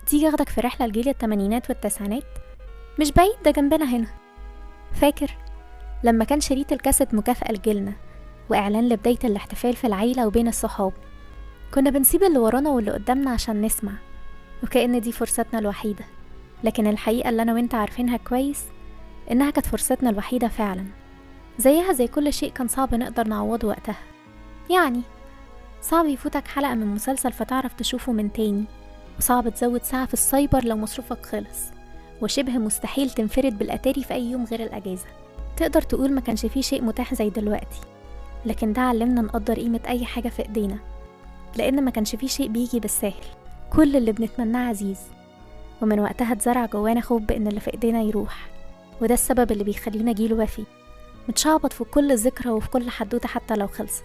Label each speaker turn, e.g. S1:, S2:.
S1: تيجي اخدك في رحلة لجيل التمانينات والتسعينات؟ مش بعيد، ده جنبنا هنا. فاكر لما كان شريط الكاسيت مكافأة لجيلنا وإعلان لبداية الاحتفال في العيلة وبين الصحاب؟ كنا بنسيب اللي ورانا واللي قدامنا عشان نسمع، وكأن دي فرصتنا الوحيدة. لكن الحقيقة اللي أنا وإنت عارفينها كويس إنها كانت فرصتنا الوحيدة فعلا. زيها زي كل شيء كان صعب نقدر نعوضه وقتها. يعني صعب يفوتك حلقة من مسلسل فتعرف تشوفه من تاني، وصعب تزود ساعة في السايبر لو مصروفك خلص، وشبه مستحيل تنفرد بالأتاري في أي يوم غير الأجازة. تقدر تقول ما كانش فيه شيء متاح زي دلوقتي، لكن ده علمنا نقدر قيمة أي حاجة في إيدينا، لأن ما كانش فيه شيء بيجي بالساهل. كل اللي بنتمناه عزيز، ومن وقتها اتزرع جوانا خوف بأن اللي في إيدينا يروح. وده السبب اللي بيخلينا جيل وفي متشعبط في كل ذكرى وفي كل حدوتة حتى لو خلصت.